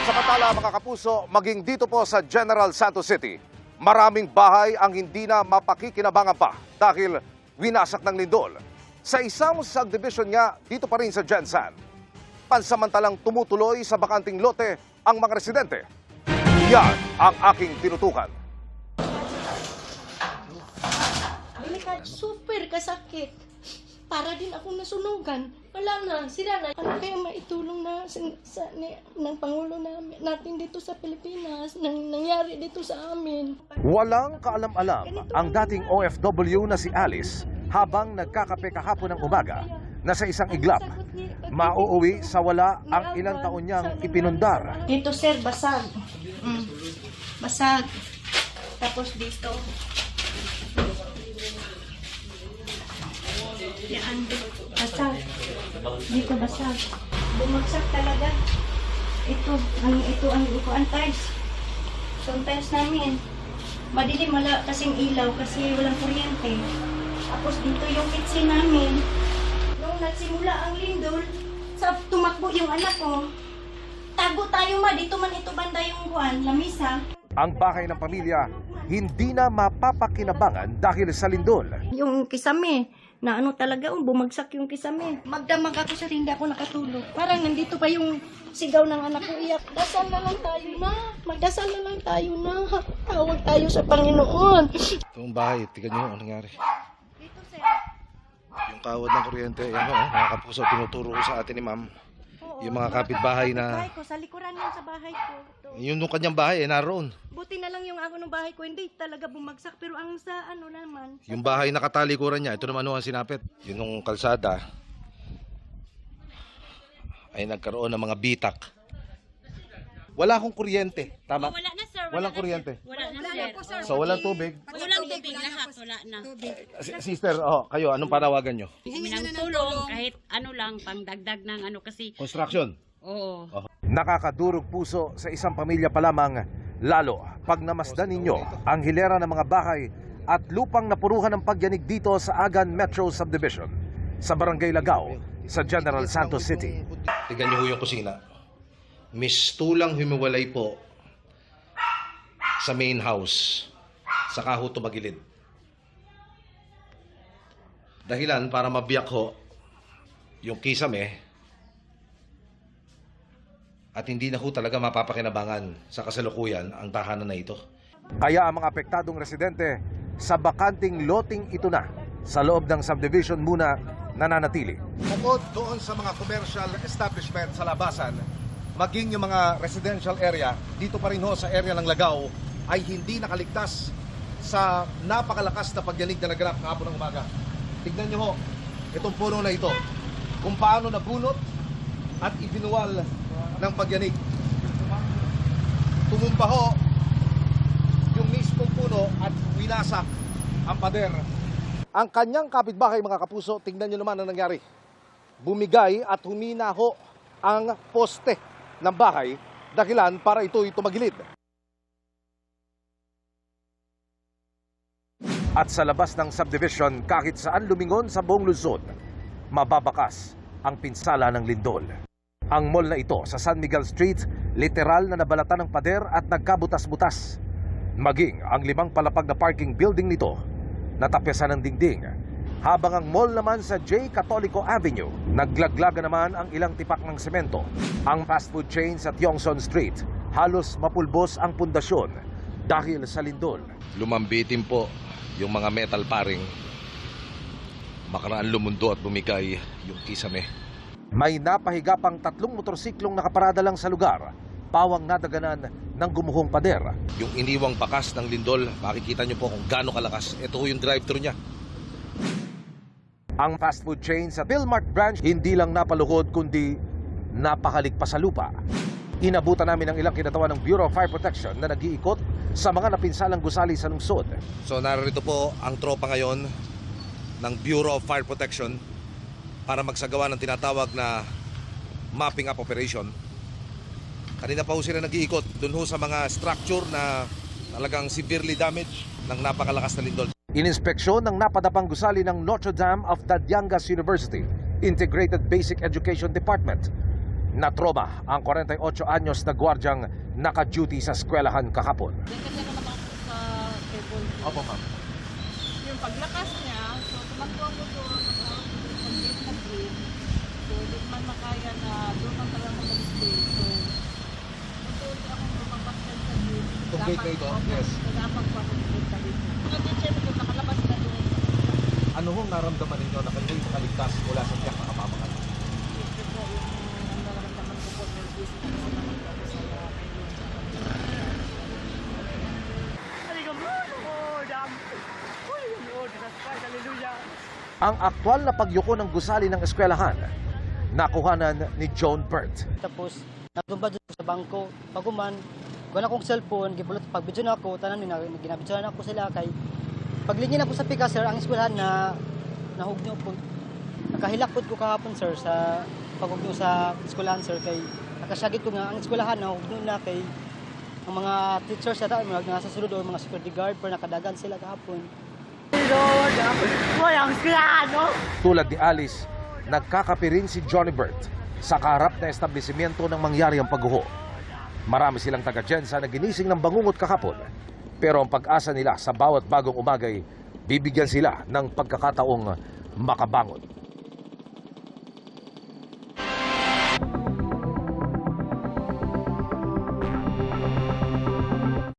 Samantala mga kapuso, maging dito po sa General Santos City, maraming bahay ang hindi na mapakikinabangan pa dahil winasak ng lindol. Sa isang subdivision nga dito pa rin sa Gensan, pansamantalang tumutuloy sa bakanting lote ang mga residente. Yan ang aking tinutukan. Super kasakit. Para din ako nasunugan. Wala na, sila na. Ano kaya maitulong na ng Pangulo natin dito sa Pilipinas, nangyari dito sa amin. Walang kaalam-alam ang dating OFW na si Alice habang nagkakape kahapon ng umaga na sa isang iglap. Mauuwi sa wala ang ilang taon niyang ipinundar. Dito sir, basag. Basag. Tapos dito. Yan, basag. Dito basag. Bumagsak talaga. Ito ang tiles. So, ang tiles namin. Madilim, wala kasing ilaw kasi walang kuryente. Tapos dito yung kitchen namin. Nung nagsimula ang lindol, tumakbo yung anak ko. Tago tayo dito man ito banda yung buwan, lamisa. Ang bahay ng pamilya hindi na mapapakinabangan dahil sa lindol. Yung kisame, na talaga, bumagsak yung kisame. Magdamag ako sa hindi ako nakatulog. Parang nandito pa yung sigaw ng anak ko, iyak. Dasal na lang tayo na. Magdasal na lang tayo na. Tawag tayo sa Panginoon. Itong bahay, tignan nyo ang nangyari. Dito, sir. Yung kawad ng kuryente, yan o, mga kapuso, tinuturo ko sa atin ni ma'am. Yung mga kapitbahay na... Bahay ko, sa likuran yun sa bahay ko. Yung kanyang bahay, naroon. Buti na lang yung ako ng bahay ko, hindi talaga bumagsak. Pero ang sa naman... Yung bahay na katalikuran niya, ito naman ang sinapit. Yun yung kalsada, ay nagkaroon ng mga bitak. Wala akong kuryente, tama? Wala na sir. Walang kuryente. Wala na sir. So walang tubig. Walang tubig lahat. Wala na. Sister, kayo, anong panawagan nyo? Hihingi ng tulong kahit ano lang, pangdagdag ng ano kasi. Construction. Oo. Nakakadurog puso sa isang pamilya pa lamang, lalo pag namasdan ninyo ang hilera ng mga bahay at lupang napuruhan ng pagyanig dito sa Agan Metro Subdivision sa Barangay Lagao sa General Santos City. Tignan nyo yung kusina. Mistulang humiwalay po sa main house sa ho tumagilid. Dahilan para mabiyak ho yung kisame at hindi na ho talaga mapapakinabangan sa kasalukuyan ang tahanan na ito. Kaya ang mga apektadong residente sa bakanting loting ito na sa loob ng subdivision muna nananatili. Bukod doon sa mga commercial establishment sa labasan, maging yung mga residential area, dito pa rin ho sa area ng Lagao, ay hindi nakaligtas sa napakalakas na pagyanig na naganap kahapon ng umaga. Tignan nyo ho, itong puno na ito, kung paano nabunot at ibinuwal ng pagyanig. Tumumba ho yung mismong puno at winasak ang pader. Ang kanyang kapitbahay mga kapuso, tingnan nyo naman ang nangyari. Bumigay at humina ho ang poste ng bahay, dahilan para ito'y tumagilid. At sa labas ng subdivision, kahit saan lumingon sa buong Luzon, mababakas ang pinsala ng lindol. Ang mall na ito sa San Miguel Street, literal na nabalatan ng pader at nagkabutas-butas. Maging ang 5 palapag na parking building nito, natapesan ng dingding. Habang ang mall naman sa J. Catolico Avenue, naglaglaga naman ang ilang tipak ng semento. Ang fast food chain sa Tiongson Street, halos mapulbos ang pundasyon dahil sa lindol. Lumambitin po yung mga metal paring. Makaraan lumundo at bumigay yung kisame. May napahiga pang 3 motorsiklong nakaparada lang sa lugar. Pawang nadaganan ng gumuhong pader. Yung iniwang bakas ng lindol, makikita nyo po kung gaano kalakas. Ito yung drive-thru niya. Ang fast food chain sa Philmart branch hindi lang napaluhod kundi napakalik pa sa lupa. Inabutan namin ang ilang kinatawan ng Bureau of Fire Protection na nag-iikot sa mga napinsalang gusali sa lungsod. So narito po ang tropa ngayon ng Bureau of Fire Protection para magsagawa ng tinatawag na mapping up operation. Kanina pa ho sila nag-iikot dun ho sa mga structure na talagang severely damaged ng napakalakas na lindol. Ininspeksyon ng napadapang gusali ng Notre Dame of Dadiangas University Integrated Basic Education Department. Natroma ang 48 anyos na gwardyang naka-duty sa eskwelahan kahapon. Yan kasi ako naman sa table. Opo, ma'am. Yung paglakas niya, so tumakbo ako doon, pag-gate na green. So, di man makaya na doon ang talaga mag-stay. So, doon akong lumabas yan sa gate. Itong gate na ito? Yes. Dapat ko ako pupunta dito. Mga teacher ko nakalabas na doon. Ano hong naramdaman ninyo na kayo'y makaligtas mula sa tiyak na kapamakan? Ito po yung nararamdaman ko po. Nervous ko naman po ako sa Ang aktwal na pagyuko ng gusali ng eskwelahan, nakuhanan ni John Bert. Tapos, natumba dito sa bangko. Paguman, wala akong cellphone, gibulot pagbidyo na ako, tanan ni ginabidyo na ako sila kay paglinya na po sa pika sir, ang eskwelahan na nahugno po. Nakahilak po ko kahapon sir sa paghugno sa eskwelahan sir kay nakasyagit ko nga ang eskwelahan nahugno na kay ang mga teachers sa mga nasa sulod o mga security guard pero nakadagan sila kahapon. Tulad ni Alice, nagkakape rin si Johnny Bert sa kaharap na establishmento ng mangyari ang pagguho. Marami silang taga-Jensa na ginising ng bangungot kahapon. Pero ang pag-asa nila sa bawat bagong umagay, bibigyan sila ng pagkakataong makabangon.